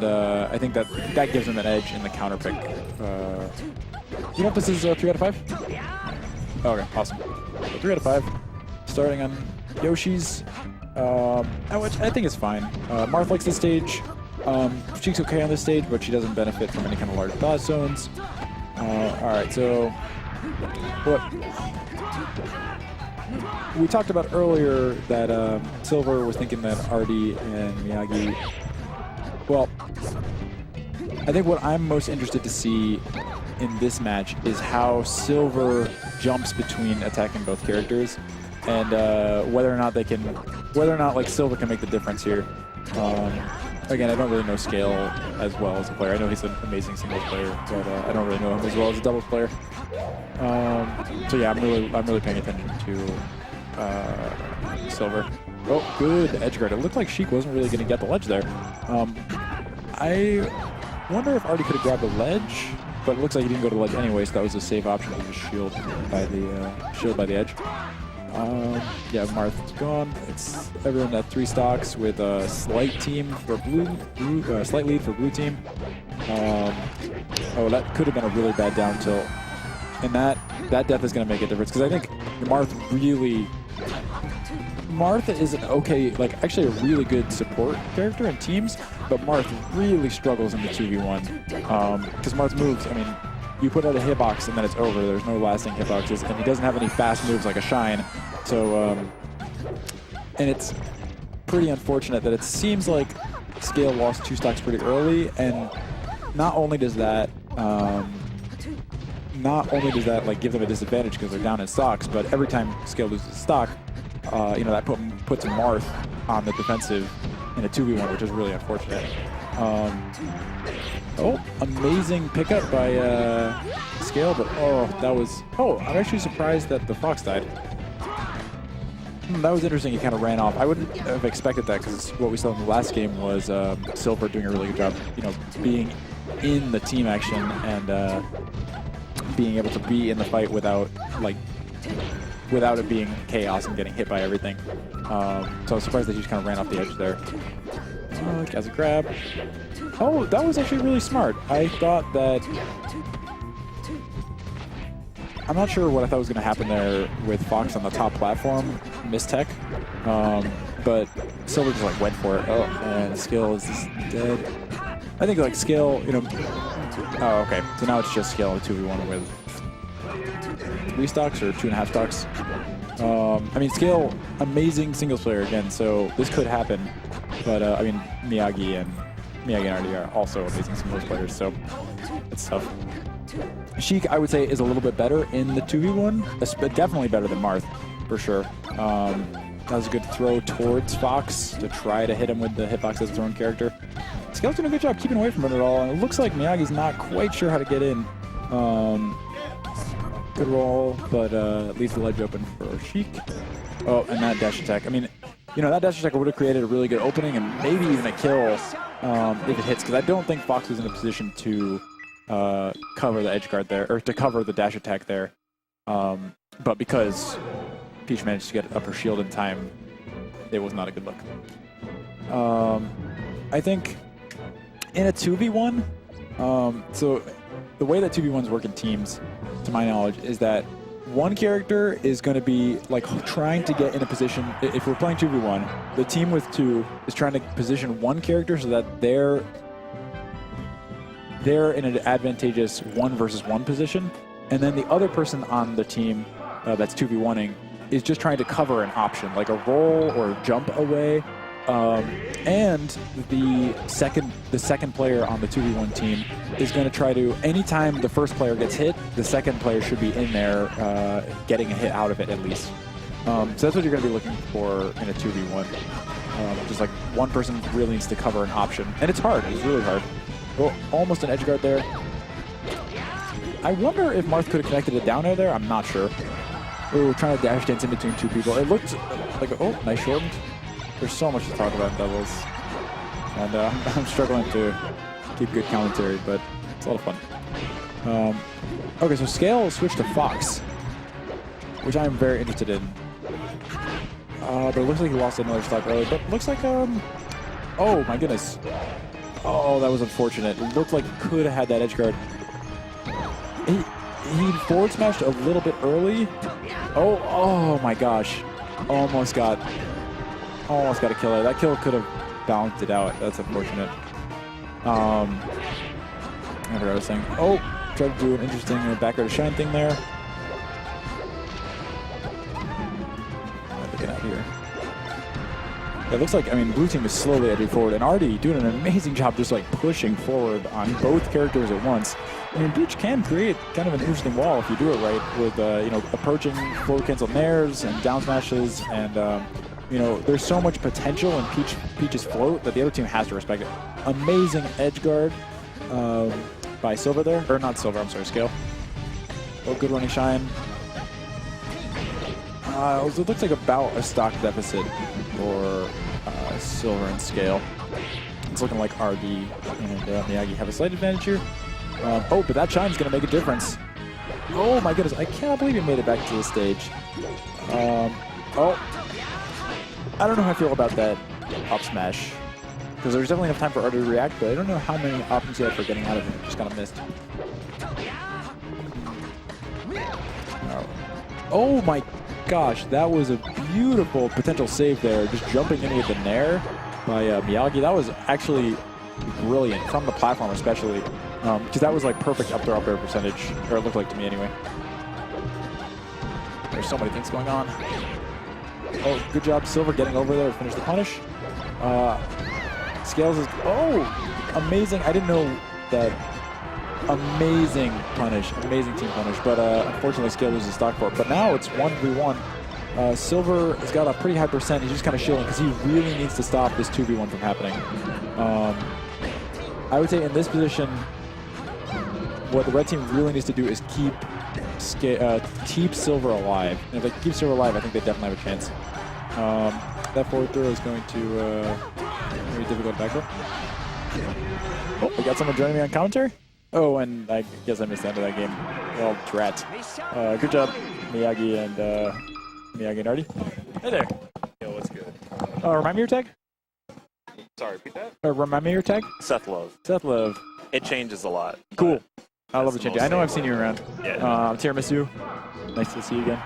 and I think that gives him an edge in the counter pick. You know if this is 3 out of 5? Okay, awesome. So 3 out of 5. Starting on Yoshi's, which I think is fine. Marth likes this stage. Sheik's okay on this stage, but she doesn't benefit from any kind of large dodge zones. Alright, so what we talked about earlier, that Silver was thinking that Arty and Miyagi. Well, I think what I'm most interested to see in this match is how Silver jumps between attacking both characters, and whether or not like Silver can make the difference here. Again, I don't really know Scale as well as a player. I know he's an amazing singles player, but I don't really know him as well as a doubles player. So yeah, I'm really paying attention to Silver. Oh, good edge guard. It looked like Sheik wasn't really going to get the ledge there. I wonder if Arty could have grabbed the ledge, but it looks like he didn't go to the ledge anyway, so that was a safe option to just shield by the edge. Yeah, Marth is gone. It's everyone at 3 stocks with a slight team for slight lead for blue team. Oh, that could have been a really bad down tilt, and that death is going to make a difference, because I think Marth is an okay, like actually a really good support character in teams, but Marth really struggles in the 2v1 because Marth moves. I mean, you put out a hitbox and then it's over. There's no lasting hitboxes, and he doesn't have any fast moves like a Shine. So, and it's pretty unfortunate that it seems like Scale lost 2 stocks pretty early, and not only does that like give them a disadvantage because they're down in stocks, but every time Scale loses stock, you know, that puts Marth on the defensive in a 2v1, which is really unfortunate. Oh, amazing pickup by Scale, but I'm actually surprised that the Fox died. That was interesting. He kind of ran off. I wouldn't have expected that, because what we saw in the last game was Silver doing a really good job, you know, being in the team action and being able to be in the fight without it being chaos and getting hit by everything. So I was surprised that he just kind of ran off the edge there. As a grab. Oh, that was actually really smart. I thought that... I'm not sure what I thought was going to happen there with Fox on the top platform, mistech, but Silver just like went for it. Oh, and Scale is just dead. I think like Scale, you know... Oh, okay. So now it's just Scale in a 2v1 with 3 stocks or 2.5 stocks. I mean, Scale, amazing singles player again, so this could happen. But I mean, Miyagi and Arty are also amazing singles players, so it's tough. Sheik, I would say, is a little bit better in the 2v1, definitely better than Marth, for sure. That was a good throw towards Fox to try to hit him with the hitbox as his own character. Scale's doing a good job keeping away from it at all, and it looks like Miyagi's not quite sure how to get in. Good roll, but leaves the ledge open for Sheik. Oh, and that dash attack. I mean, you know, that dash attack would have created a really good opening and maybe even a kill if it hits, because I don't think Fox was in a position to cover the edge guard there, or to cover the dash attack there. But because Peach managed to get up her shield in time, it was not a good look. I think in a 2v1, so the way that 2v1s work in teams, to my knowledge, is that one character is going to be like trying to get in a position. If we're playing 2v1, the team with 2 is trying to position one character so that they're in an advantageous 1 versus 1 position, and then the other person on the team that's 2v1ing is just trying to cover an option, like a roll or jump away. And the second player on the 2v1 team is going to try to, anytime the first player gets hit, the second player should be in there getting a hit out of it at least. So that's what you're going to be looking for in a 2v1. Just like one person really needs to cover an option. And it's hard. It's really hard. Oh, almost an edge guard there. I wonder if Marth could have connected a down air there. I'm not sure. Oh, trying to dash dance in between 2 people. It looked like, oh, nice shortened. There's so much to talk about in doubles, and I'm struggling to keep good commentary, but it's a lot of fun. Okay, so Scale switched to Fox, which I'm very interested in. But it looks like he lost another stock early, but it looks like, oh my goodness. Oh, that was unfortunate. It looked like he could have had that edge guard. He forward smashed a little bit early. Oh my gosh. Almost got a killer. That kill could have balanced it out. That's unfortunate. I forgot what I was saying. Oh, tried to do an interesting back air to shine thing there. Looking at here. It looks like, I mean, blue team is slowly edging forward, and Arty doing an amazing job just like pushing forward on both characters at once. I mean, Peach can create kind of an interesting wall if you do it right with, you know, approaching forward cancel nairs and down smashes, and, you know, there's so much potential in Peach's float that the other team has to respect it. Amazing edge guard by Silver there, or not Silver, I'm sorry, Scale. Oh, good running shine. It looks like about a stock deficit for Silver and Scale. It's looking like Arty and Miyagi have a slight advantage here. Oh, but that shine is going to make a difference. Oh my goodness, I cannot believe he made it back to the stage. Oh, I don't know how I feel about that up smash, because there's definitely enough time for Arty to react, but I don't know how many options he had for getting out of it. Just kind of missed. Oh my gosh, that was a beautiful potential save there. Just jumping in with the nair by Miyagi. That was actually brilliant from the platform, especially because that was like perfect up air percentage, or it looked like to me anyway. There's so many things going on. Oh, good job, Silver, getting over there to finish the punish. Scales is, oh, amazing. I didn't know that. Amazing punish, amazing team punish, but unfortunately Scale loses stock for it. But now it's 1v1. Silver has got a pretty high percent. He's just kind of shielding because he really needs to stop this 2v1 from happening. I would say in this position, what the red team really needs to do is keep Silver alive. And if they keep Silver alive, I think they definitely have a chance. That forward throw is going to be difficult back up. Oh, we got someone joining me on commentary. Oh, and I guess I missed the end of that game. Well, drat. Good job, Miyagi and Arty. Hey there. Yo, what's good? Remind me your tag? Sorry, repeat that? Remind me your tag? Seth Love. Seth Love. It changes a lot. Cool. I love the change. I know I've seen you around. Yeah. Tiramisu. Nice to see you again.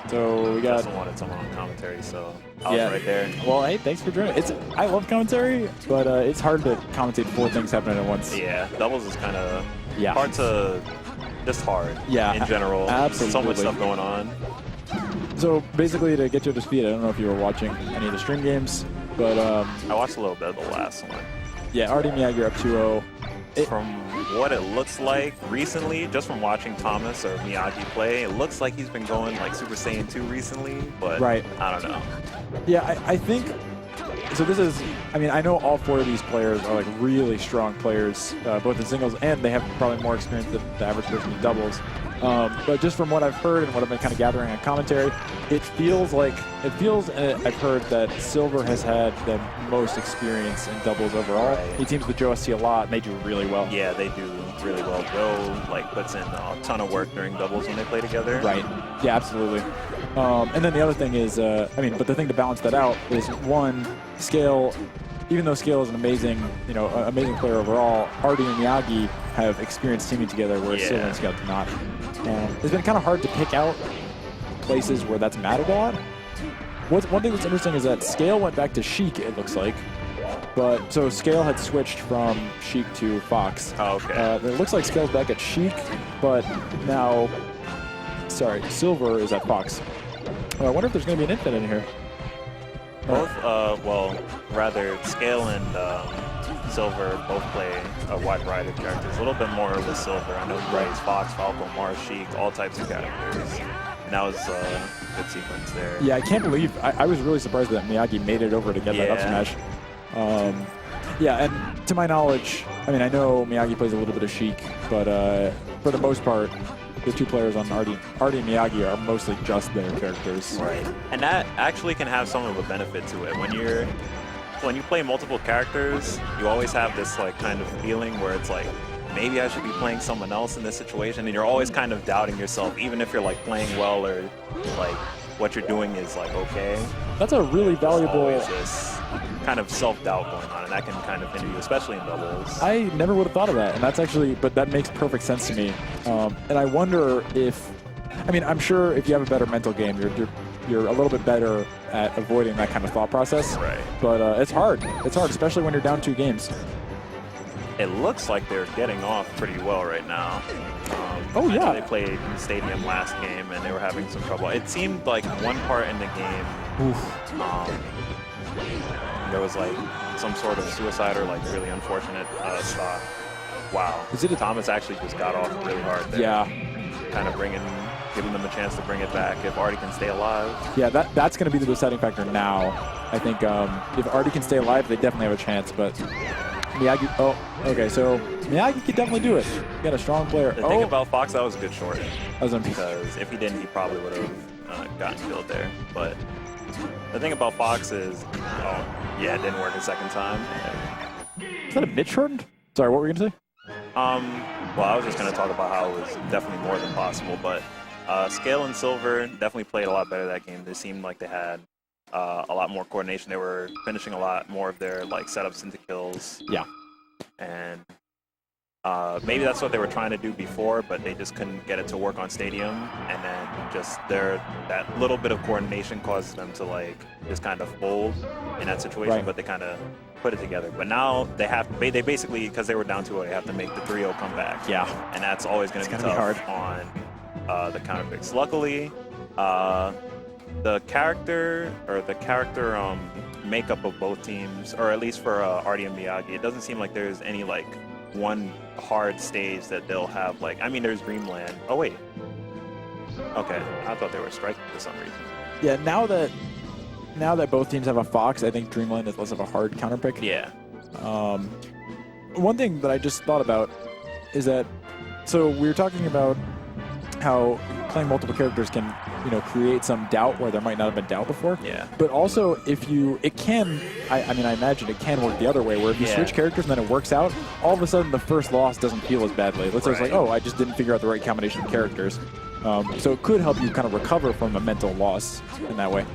So we got. I wanted someone on commentary, so I was right there. Well, hey, thanks for joining. I love commentary, but it's hard to commentate 4 things happening at once. Yeah, doubles is kind of hard to. Just hard. Yeah. In general. Absolutely. So much stuff going on. So basically, to get you up to speed, I don't know if you were watching any of the stream games, but I watched a little bit of the last one. Yeah, Arty and Miyagi are up 2-0. From what it looks like recently, just from watching Thomas or Miyagi play, it looks like he's been going like Super Saiyan 2 recently, but I don't know. Yeah, I think, so this is, I mean, I know all 4 of these players are like really strong players, both in singles, and they have probably more experience than the average person in doubles. But just from what I've heard and what I've been kind of gathering on commentary, it feels, and I've heard that Silver has had the most experience in doubles overall. Right. He teams with Joe ST a lot, and they do really well. Yeah, they do really well. Joe puts in a ton of work during doubles when they play together. Right. Yeah, absolutely. And then the other thing is, but the thing to balance that out is, one, Scale, even though Scale is an amazing, amazing player overall, Arty and Miyagi have experience teaming together, whereas Silver and Scale do not. And it's been kind of hard to pick out places where that's mattered a lot. One thing that's interesting is that Scale went back to Sheik, it looks like. But so Scale had switched from Sheik to Fox. Oh, okay. It looks like Scale's back at Sheik, but now, Silver is at Fox. I wonder if there's going to be an infinite in here. Both, rather Scale and Silver both play a wide variety of characters. A little bit more with Silver. I know he plays Fox, Falco, Marth, Sheik, all types of characters. And that was a good sequence there. Yeah, I can't believe, I was really surprised that Miyagi made it over to get that up smash. And to my knowledge, I mean, I know Miyagi plays a little bit of Sheik, but for the most part, the 2 players on Arty and Miyagi are mostly just their characters. Right. And that actually can have some of a benefit to it. When you play multiple characters, you always have this kind of feeling where it's like, maybe I should be playing someone else in this situation, and you're always kind of doubting yourself, even if you're playing well or what you're doing is okay. That's a really valuable. kind of self-doubt going on, and that can kind of hinder you, especially in doubles. I never would have thought of that, and that's actually, but that makes perfect sense to me. And I wonder if, I mean, I'm sure if you have a better mental game, you're a little bit better at avoiding that kind of thought process. Right. But it's hard. It's hard, especially when you're down 2 games. It looks like they're getting off pretty well right now. Oh, yeah. They played in the stadium last game, and they were having some trouble. It seemed like one part in the game, there was like some sort of suicide or like really unfortunate stop. Wow. Is it Thomas actually just got off really hard there. Yeah. Kind of giving them a chance to bring it back if Arty can stay alive. Yeah, that's going to be the deciding factor now. I think if Arty can stay alive, they definitely have a chance. But Miyagi, okay, so Miyagi could definitely do it. You got a strong player. The thing about Fox, that was a good short. Because if he didn't, he probably would have gotten killed there. But the thing about Fox is, yeah, it didn't work a second time. Is that a mid shortened? Sorry, what were you going to say? Well, I was just going to talk about how it was definitely more than possible, but Scale and Silver definitely played a lot better that game. They seemed like they had a lot more coordination. They were finishing a lot more of their like setups into kills. Yeah. And maybe that's what they were trying to do before, but they just couldn't get it to work on Stadium. And then just that little bit of coordination causes them to like just kind of fold in that situation, right. But they kind of put it together. But now they basically, because they were down 2-0, they have to make the 3-0 comeback. Yeah. And that's always going to be tough on the counter picks. Luckily, the character makeup of both teams, or at least for Arty and Miyagi, it doesn't seem like there's any like one hard stage that they'll have. Like, I mean, there's Dreamland. Oh wait, okay, I thought they were striking for some reason. Yeah, now that both teams have a Fox, I think Dreamland is less of a hard counter pick. Yeah. One thing that I just thought about is that, so we were talking about how playing multiple characters can, create some doubt where there might not have been doubt before. Yeah. But also, I imagine it can work the other way, where if you switch characters and then it works out, all of a sudden the first loss doesn't feel as badly. Let's say it's like, oh, I just didn't figure out the right combination of characters. So it could help you kind of recover from a mental loss in that way.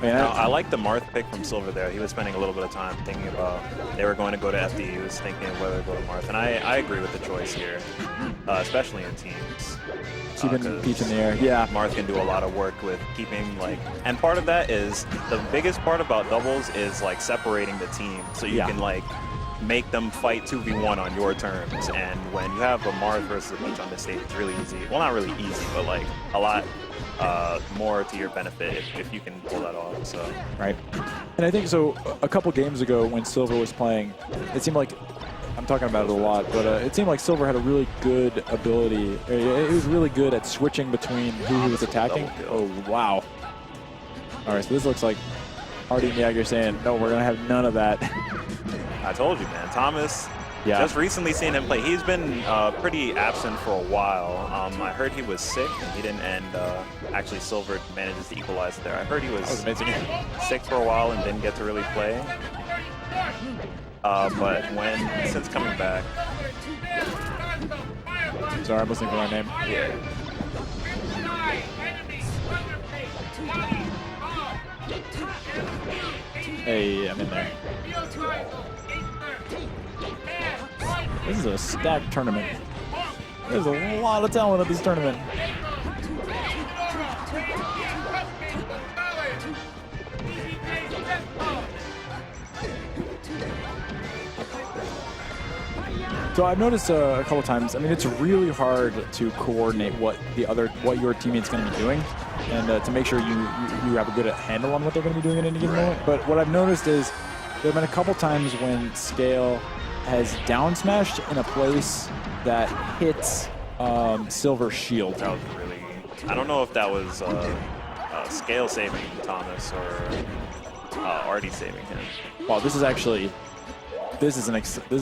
I like the Marth pick from Silver there. He was spending a little bit of time thinking about they were going to go to FD. He was thinking of whether to go to Marth. And I agree with the choice here, especially in teams. Keeping Peach in the air. Yeah. Marth can do a lot of work with keeping, and part of that is, the biggest part about doubles is, separating the team. So you can, make them fight 2v1 on your terms. And when you have a Marth versus a Peach on this stage, it's really easy. Well, not really easy, but, a lot more to your benefit if you can pull that off. So. Right. And I think, so a couple games ago when Silver was playing, it seemed like, I'm talking about it a lot, but it seemed like Silver had a really good ability. He was really good at switching between who he was attacking. Oh, wow. All right, so this looks like Arty and Miyagi are saying, no, we're going to have none of that. I told you, man. Thomas, just recently seeing him play. He's been pretty absent for a while. I heard he was sick, and he didn't, and actually Silver manages to equalize there. I heard he was sick for a while and didn't get to really play. But since coming back. Sorry, I'm listening for my name. Yeah. Hey, I'm in there. This is a stacked tournament. There's a lot of talent at this tournament. So I've noticed a couple times, it's really hard to coordinate what your teammate's going to be doing, and to make sure you have a good handle on what they're going to be doing at any given moment. But what I've noticed is there have been a couple times when Scale has down smashed in a place that hits Silver's shield. That was really, I don't know if that was Scale saving Thomas or Arty saving him. Wow, this is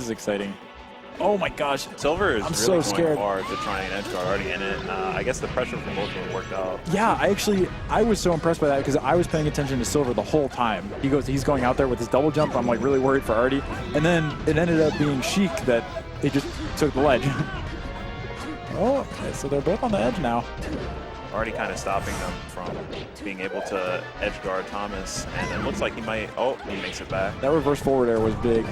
exciting. Oh my gosh. Silver is really going scared. hard to try and edge guard Arty, and I guess the pressure from both of them worked out. Yeah, I was so impressed by that because I was paying attention to Silver the whole time. He's going out there with his double jump. I'm really worried for Arty. And then it ended up being Sheik that he just took the ledge. Oh, okay, so they're both on the edge now. Arty kind of stopping them from being able to edge guard Thomas, and it looks like he might. Oh, he makes it back. That reverse forward air was big.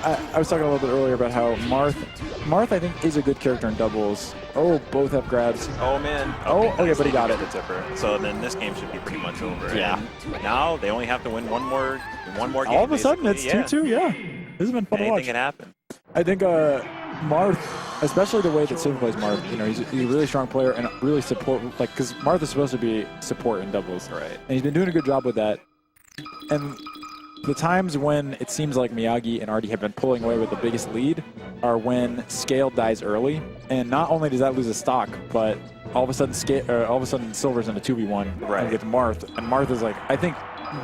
I was talking a little bit earlier about how Marth, I think, is a good character in doubles. Oh, both have grabs. Oh, man. Okay, but he got it. The tipper. So then this game should be pretty much over. Yeah. And now they only have to win one more game. All of a sudden, it's 2-2, yeah. This has been fun to watch. Anything can happen. I think Marth, especially the way that Silver plays Marth, he's a really strong player and really support, because Marth is supposed to be support in doubles. Right. And he's been doing a good job with that. And the times when it seems like Miyagi and Arty have been pulling away with the biggest lead are when Scale dies early, and not only does that lose a stock, but all of a sudden Silver's in a 2v1 right. with Marth, and Marth is I think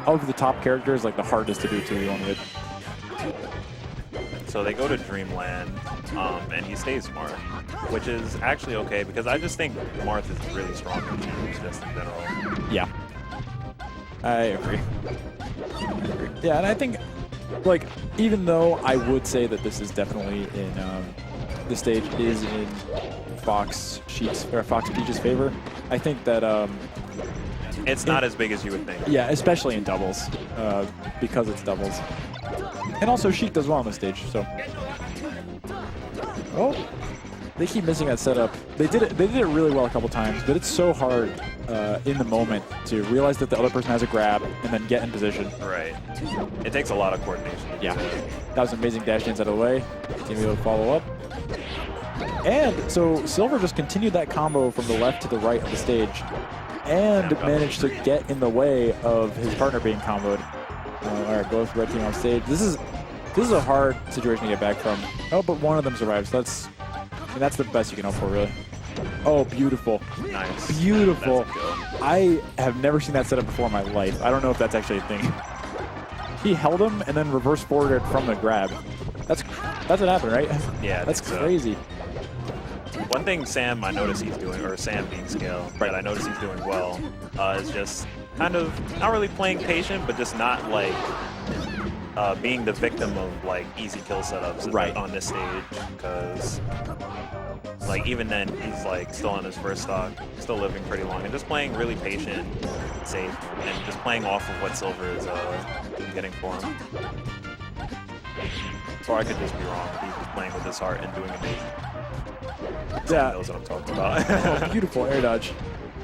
of the top characters the hardest to do 2v1 with. So they go to Dreamland, and he stays Marth, which is actually okay because I just think Marth is really strong in games just in general. Yeah, I agree. Yeah, and I think, even though I would say that this is definitely in, the stage is in Fox Peach's favor, I think that it's not as big as you would think. Yeah, especially in doubles, because it's doubles. And also Sheik does well on the stage, so. Oh, they keep missing that setup. They did it really well a couple times, but it's so hard in the moment to realize that the other person has a grab and then get in position. Right. It takes a lot of coordination. Yeah. That was an amazing dash dance out of the way. Team able to follow up. And so Silver just continued that combo from the left to the right of the stage and managed to get in the way of his partner being comboed. All right, both red team on stage. This is a hard situation to get back from. Oh, but one of them survives. That's the best you can hope for, really. Oh, beautiful. Nice. Beautiful. I have never seen that setup before in my life. I don't know if that's actually a thing. He held him and then reverse forwarded from the grab. That's what happened, right? Yeah, that's crazy. One thing Sam I notice he's doing, or Sam being Scale, that I notice he's doing well, is just kind of not really playing patient, but just not being the victim of easy kill setups on this stage, because even then he's still on his first stock, still living pretty long, and just playing really patient, safe, and just playing off of what Silver is getting for him. Or I could just be wrong. He's just playing with his heart and doing amazing. Someone knows what I'm talking about. Beautiful air dodge.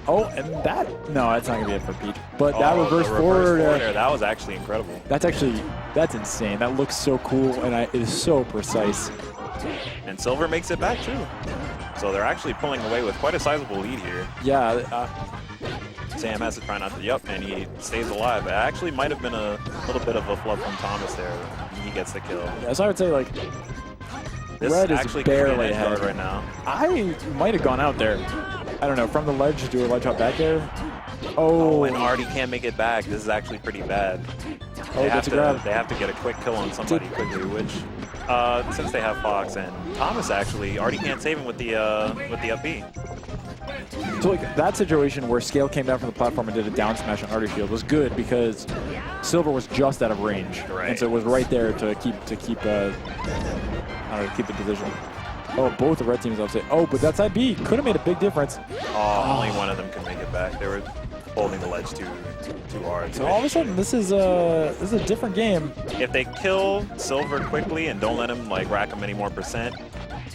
Oh, and that's not going to be it for Peach. But that reverse forward air, that was actually incredible. That's insane. That looks so cool, and it is so precise. And Silver makes it back, too. So they're actually pulling away with quite a sizable lead here. Yeah. Sam has to try not to, and he stays alive. It actually might have been a little bit of a flub from Thomas there. He gets the kill. Yeah, so I would say, this red is barely ahead right now. I might have gone out there. I don't know, from the ledge, do a ledge hop back air. Oh, and Arty can't make it back. This is actually pretty bad. They have to get a quick kill on somebody quickly, which since they have Fox and Thomas, actually, Arty can't save him with the up B. So that situation where Scale came down from the platform and did a down smash on Arty's shield was good because Silver was just out of range, and so it was right there to keep the position. Oh, both the red teams upset. Oh, but that side B could have made a big difference. Only one of them could make it back. They were holding the ledge too hard. So all of a sudden, this is a different game. If they kill Silver quickly and don't let him rack him any more percent,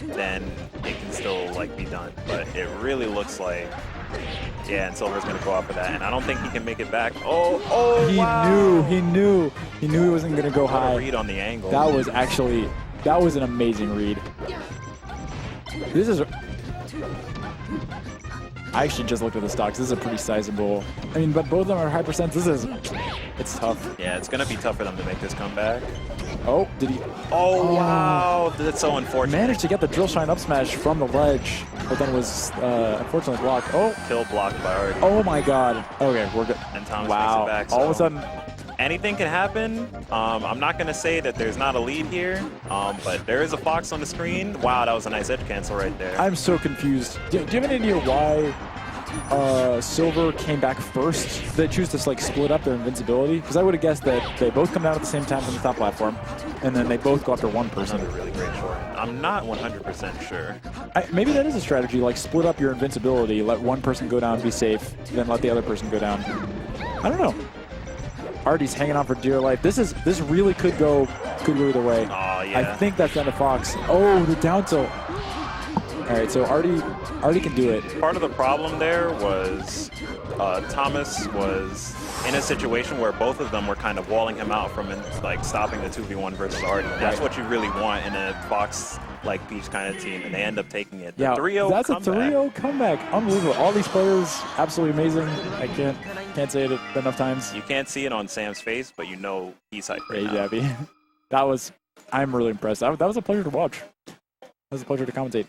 then it can still be done. But it really looks like, and Silver's gonna go out for that, and I don't think he can make it back. He knew he wasn't gonna go high. Read on the angle. That was an amazing read. This is. I actually just looked at the stocks. This is a pretty sizable. I mean, but both of them are high percents. It's tough. Yeah, it's gonna be tough for them to make this comeback. Oh, did he? Oh, wow, that's so unfortunate. Managed to get the drill shine up smash from the ledge, but then was unfortunately blocked. Oh, kill blocked by Arty. Oh my God. Okay, we're good. And Thomas makes it back. All of a sudden. Anything can happen. I'm not going to say that there's not a lead here, but there is a Fox on the screen. Wow, that was a nice edge cancel right there. I'm so confused. Do you have any idea why Silver came back first, they choose to like split up their invincibility. Because I would have guessed that they both come down at the same time from the top platform, and then they both go after one person. Another really great short. I'm not 100% sure. Maybe that is a strategy, like split up your invincibility, let one person go down, be safe, then let the other person go down. I don't know. Arty's hanging on for dear life. This really could go either way. Oh, yeah. I think that's down to Fox. Oh, the down tilt. All right, so Arty can do it. Part of the problem there was Thomas was in a situation where both of them were kind of walling him out from like stopping the 2v1 versus Arty. That's what you really want in a Fox like Beach kind of team, and they end up taking it. The 3-0 that's comeback. A 3-0 comeback. Unbelievable. All these players, absolutely amazing. I can't say it enough times. You can't see it on Sam's face, but you know he's hyped right now. He's happy. I'm really impressed. That was a pleasure to watch. That was a pleasure to commentate.